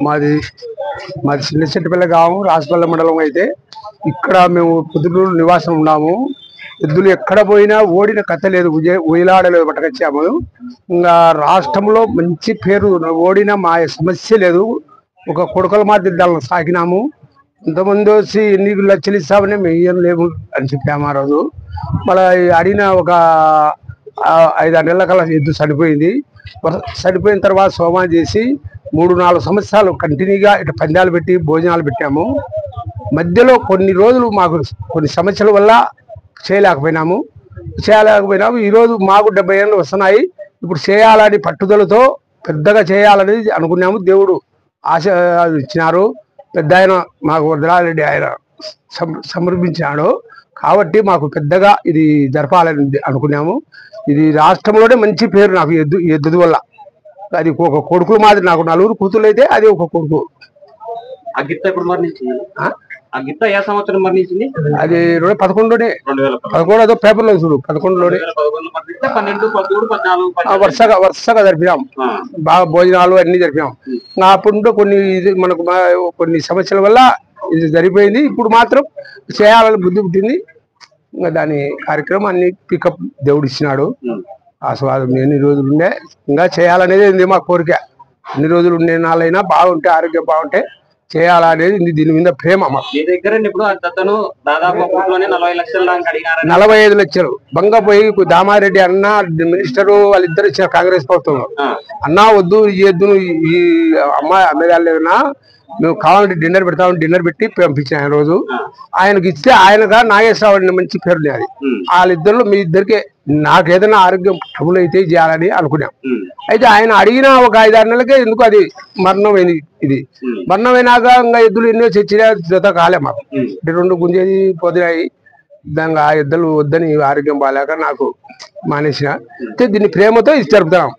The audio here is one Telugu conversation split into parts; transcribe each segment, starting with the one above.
మాది మాది చిన్నచెట్టుపల్లి గ్రామం రాజపల్లి మండలం. అయితే ఇక్కడ మేము పొద్దుటూరు నివాసం ఉన్నాము. ఎద్దులు ఎక్కడ పోయినా ఓడిన కథ లేదు, ఉయ్యలాడలేదు, పట్టకొచ్చాము. ఇంకా రాష్ట్రంలో మంచి పేరు, ఓడిన మా సమస్య లేదు. ఒక కొడుకల మాదిరి సాగినాము. ఇంతమంది వచ్చి ఎన్ని లక్షలు ఇస్తామని మేము లేవు అని చెప్పాము. ఆ రోజు మళ్ళీ అడిగిన ఒక 5-6 నెలల కల్లా ఎద్దు చనిపోయింది. చనిపోయిన తర్వాత సోమాన్ చేసి 3-4 సంవత్సరాలు కంటిన్యూగా ఇట్లా పందాలు పెట్టి భోజనాలు పెట్టాము. మధ్యలో కొన్ని రోజులు మాకు కొన్ని సమస్యల వల్ల చేయలేకపోయినాము. ఈరోజు మాకు 70 ఏళ్ళు వస్తున్నాయి. ఇప్పుడు చేయాలని పట్టుదలతో పెద్దగా చేయాలనేది అనుకున్నాము. దేవుడు ఆశ ఇచ్చినారు. పెద్ద ఆయన మాకు వరదరారెడ్డి ఆయన సమర్పించాడు కాబట్టి మాకు పెద్దగా ఇది జరపాలని అనుకున్నాము. ఇది రాష్ట్రంలోనే మంచి పేరు నాకు ఎద్దు వల్ల. అది ఒక కొడుకులు మాదిరి, నాకు 4 కూతురు అయితే అది ఒక కొడుకు. ఏ సంవత్సరం మరణించింది? అది 2011లోనే. 2011 అదో పేపర్లో చూడు, 11లోనే వరుసగా జరిపినాం. బాగా భోజనాలు అన్ని జరిపినాం. అప్పుడు మనకు కొన్ని సమస్యల వల్ల ఇది జరిపోయింది. ఇప్పుడు మాత్రం చేయాలని బుద్ధి పుట్టింది. ఇంకా దాని కార్యక్రమాన్ని పికప్ దేవుడు ఇచ్చినాడు. ఆస్వాదం ఎన్ని రోజులు ఉండే ఇంకా చేయాలనేది మా కోరిక. ఎన్ని రోజులు ఉండే నాళ్ళైనా బాగుంటే, ఆరోగ్యం బాగుంటే చేయాలనేది దీని మీద ప్రేమ. మీ దగ్గర ఇప్పుడు అతను దాదాపు 45 లక్షలు బంగపోయి దామారెడ్డి అన్న మినిస్టరు వాళ్ళిద్దరు ఇచ్చారు కాంగ్రెస్ ప్రభుత్వం. అన్నా వద్దు ఈ ఎద్దును ఈ అమ్మాయి అమ్మేదాలేదన్నా, మేము కావాలంటే డిన్నర్ పెడతామని డిన్నర్ పెట్టి పంపించాను. ఆయన రోజు ఆయనకి ఇస్తే ఆయనగా నాగేశ్వరరావు మంచి పేరు లేదు. వాళ్ళిద్దరు మీ ఇద్దరికే నాకు ఏదైనా ఆరోగ్యం ట్రబుల్ అయితే చేయాలని అనుకున్నాం. అయితే ఆయన అడిగిన ఒక 5-6 నెలలకే ఎందుకు అది మరణమైంది. ఇది మరణమైనాక ఇంకా ఎద్దులు ఎన్నో చచ్చినా జత కాలే మాకు. 2 గుంజేది పోతున్నాయి. దానికి ఆ ఎద్దులు వద్దని ఆరోగ్యం బాగాలేక నాకు మానేసిన. దీన్ని ప్రేమతో ఇది జరుపుతున్నాం.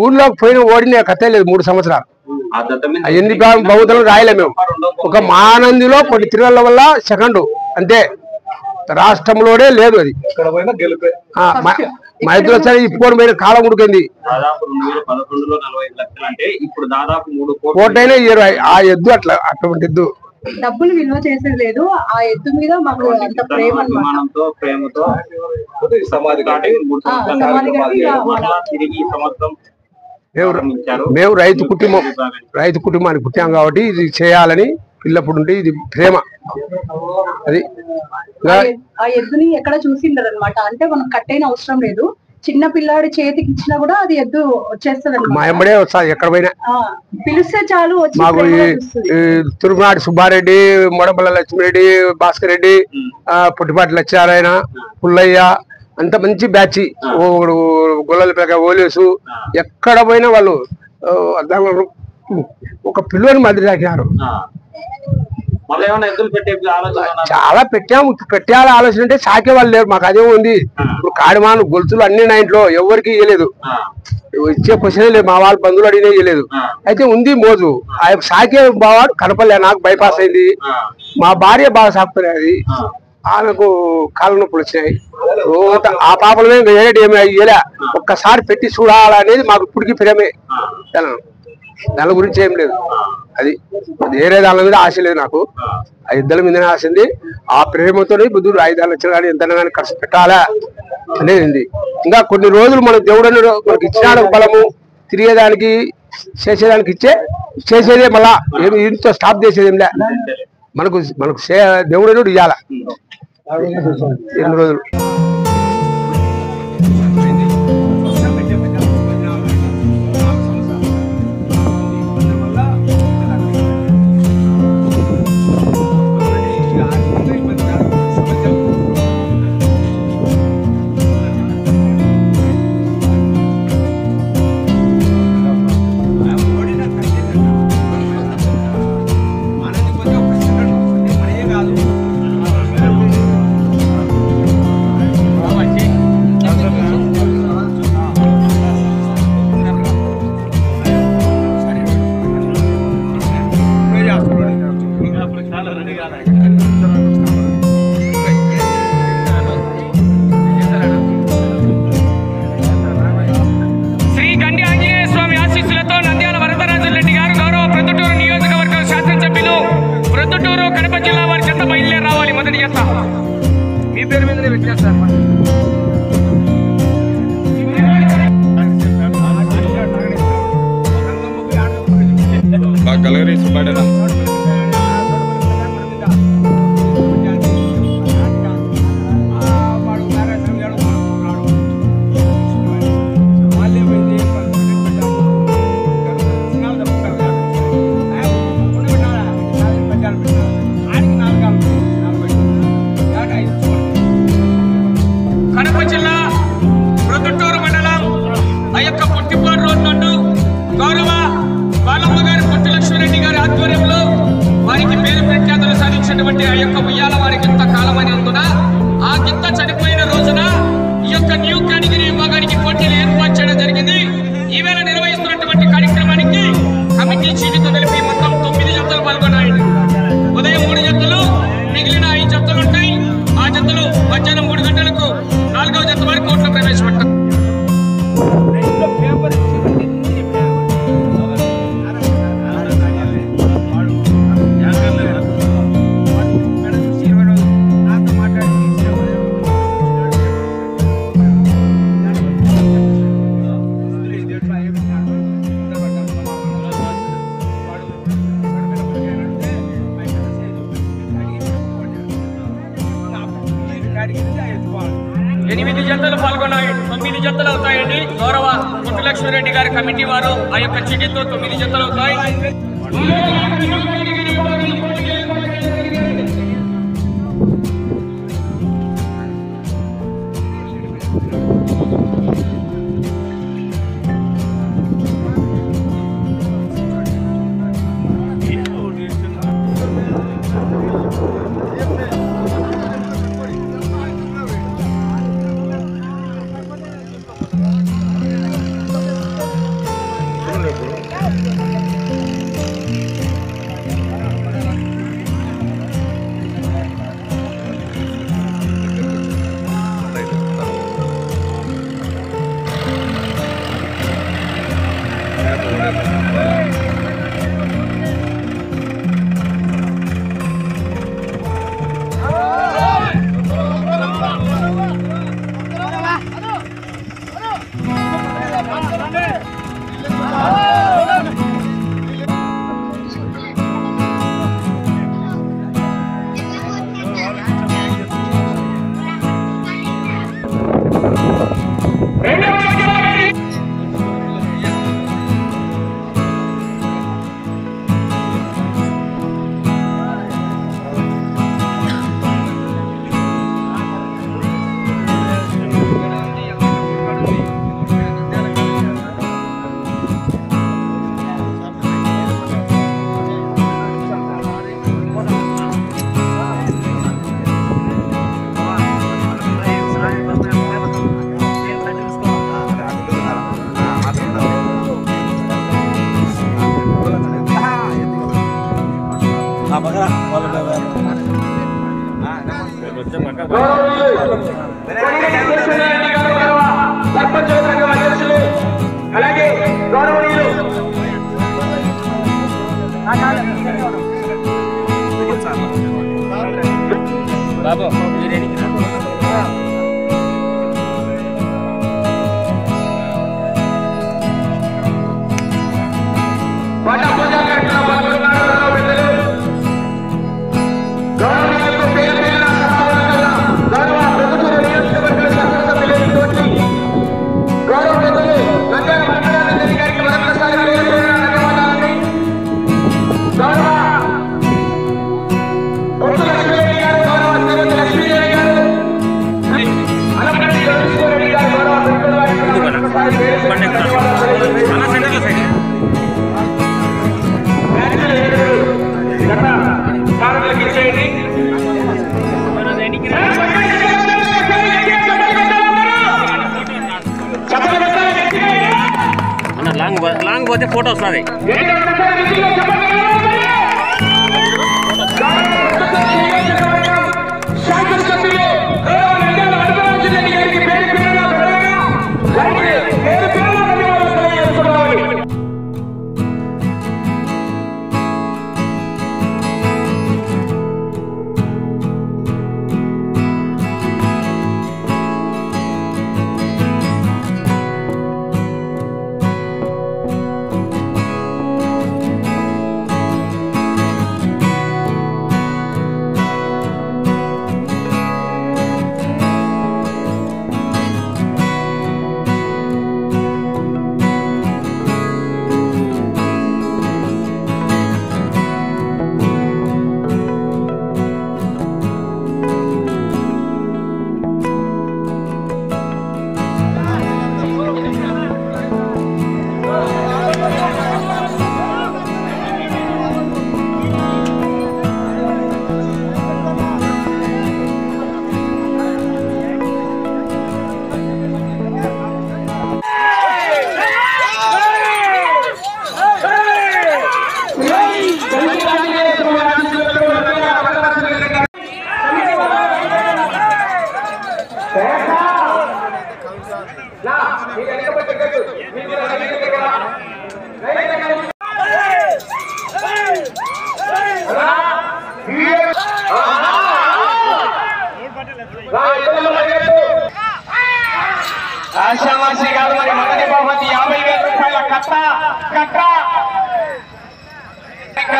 ఊర్లోకి పోయిన ఓడిన కథ లేదు. 3 సంవత్సరాలు ఎన్ని బహుతలు రాయలే మేము. ఒక మానందిలో కొన్ని తిరుగుల వల్ల సెకండ్ అంతే. రాష్ట్రంలోనే లేదు అది. మా ఎద్దులు వచ్చాయి ఇప్పుడు మీరు కాలం ఉడికింది. కోటైనా 20 ఆ ఎద్దు అటువంటి ఎద్దు. డబ్బులు విలువ చేసేది లేదు. ఆ ఎద్దు మీద మాకు అంత ప్రేమతో మేము రైతు కుటుంబానికి పుట్టాం కాబట్టి ఇది చేయాలని పిల్లప్పుడు ఉంటే ఇది ప్రేమ. అది ఆ ఎద్దుని ఎక్కడ చూసిండరు అనమాట. అంటే మనం కట్టైన అవసరం లేదు. చిన్న పిల్లాడి చేతికి ఇచ్చినా కూడా అది ఎద్దు వచ్చేస్తుంది. మా ఎంబడే వస్తుంది ఎక్కడ పోయినా. పిలిస్తే చాలు. మాకు తిరుమనాటి సుబ్బారెడ్డి, మొడపల్ల లక్ష్మిరెడ్డి, భాస్కర్ రెడ్డి, పుట్టిపాటి లచ్చారాయణ, పుల్లయ్య అంత మంచి బ్యాచ్. గొల్లల పేక ఓలేసు ఎక్కడ పోయినా వాళ్ళు ఒక పిల్లని మధ్య రాకినారు. చాలా పెట్టాల ఆలోచన అంటే సాకే వాళ్ళు లేరు. మాకు అదే ఉంది. ఇప్పుడు కాడిమాను గొలుసులు అన్ని నా ఇంట్లో ఎవరికి ఇవ్వలేదు. ఇచ్చే క్వశ్చన్ లేదు. మా వాళ్ళ బంధువులు అడిగినా ఇవ్వలేదు. అయితే ఉంది మోజు. ఆ సాకే బావాడు కనపడలే. నాకు బైపాస్ అయింది. మా భార్య బాగా సాకుతున్నది. ఆమెకు కాళ్ళ నొప్పులు వచ్చినాయి. ఆ పాపలమే ఏమి ఇయ్యలే. ఒక్కసారి పెట్టి చూడాలనేది మాకు ఇప్పటికీ ప్రేమే. దాని గురించి ఏం లేదు. అది వేరే దాని మీద ఆశ లేదు నాకు. ఆ ఇద్దరి మీదనే ఆశ ఉంది. ఆ ప్రేమతోనే బుద్ధుడు 5-6 లక్షలు కానీ ఎంత కానీ ఖర్చు పెట్టాలా అనేది ఉంది. ఇంకా కొన్ని రోజులు మన దేవుడు మనకి ఇచ్చిన బలము తిరిగేదానికి చేసేదానికి చేసేదే. మళ్ళా ఏమి ఇంట్లో స్టాప్ చేసేది ఏం లే. మనకు దేవుడు ఇవ్వాల 8 రోజులు. కలగరీసు పట్టణం కడప జిల్లా ప్రొద్దుటూరు మండలం ఆ యొక్క పుట్టిపాడు రోడ్ నందు గౌరవ బాలమ్మ గారి పొట్టి లక్ష్మీరెడ్డి గారి ఆధ్వర్యంలో వారికి పేరు ప్రఖ్యాతులు సాధించినటువంటి ఆ యొక్క ఉయ్యాల వారికి ఇంత కాలమని ఉందున ఆ గిత్త చనిపోయిన రోజున ఈ యొక్క న్యూ కేటగిరీ విభాగానికి పోటీలు ఏర్పాటు చేయడం జరిగింది. ఈవేళ నిర్వహిస్తున్నటువంటి కార్యక్రమానికి కమిటీ చీటితో కలిపి మొత్తం 9 జతలు పాల్గొన్నాయి. ఉదయం 3 జతలు, మిగిలిన 5 జతలు ఉంటాయి. ఆ జతలు మధ్యాహ్నం 3 గంటలకు 4వ జత వరకు కోర్టులో ప్రవేశపెట్టారు. ఎనిమిది జతలు పాల్గొన్నాయి. 9 జతలు అవుతాయండి. గౌరవ పొట్టి లక్ష్మీరెడ్డి గారి కమిటీ వారు ఆ యొక్క చీటితో 9 జతలు అవుతాయి. అలాగే గౌరవనీయులు బాబు లాంగ్ పోతే ఫోటో వస్తుంది.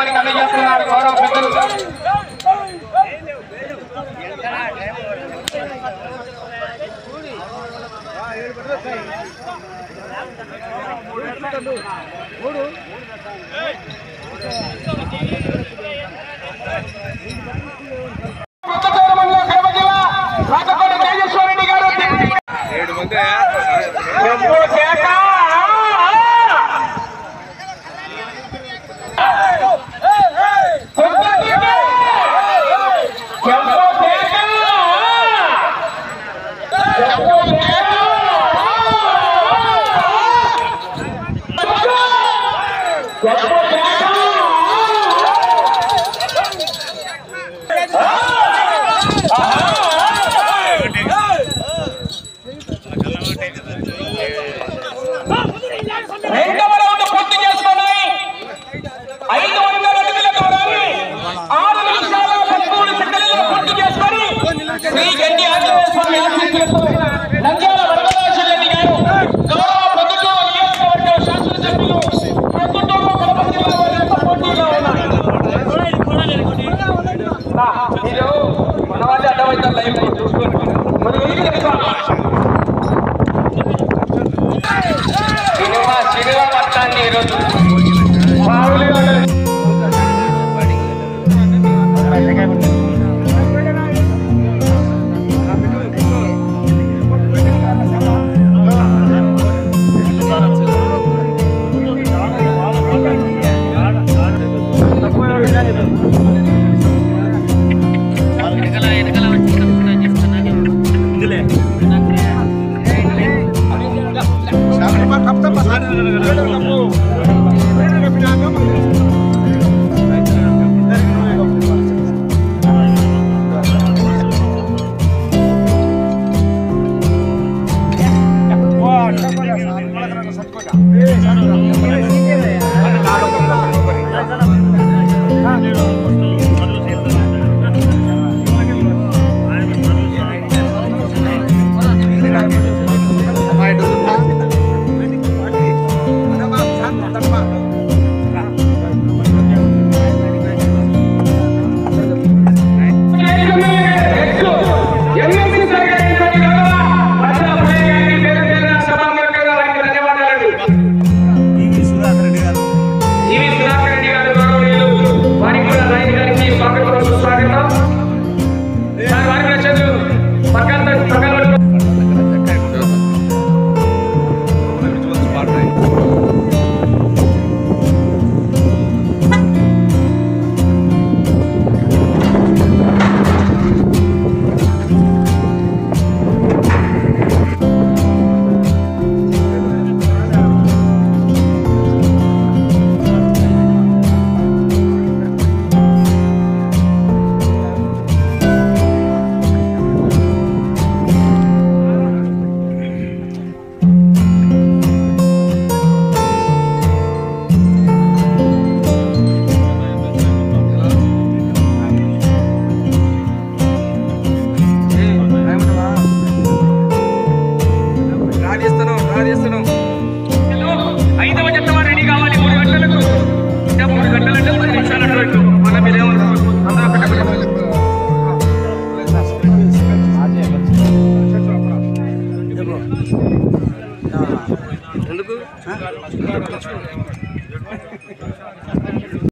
కార్యక్రమానికి అందజేస్తున్నారు గౌరవ పెద్దలు. ఎందుకు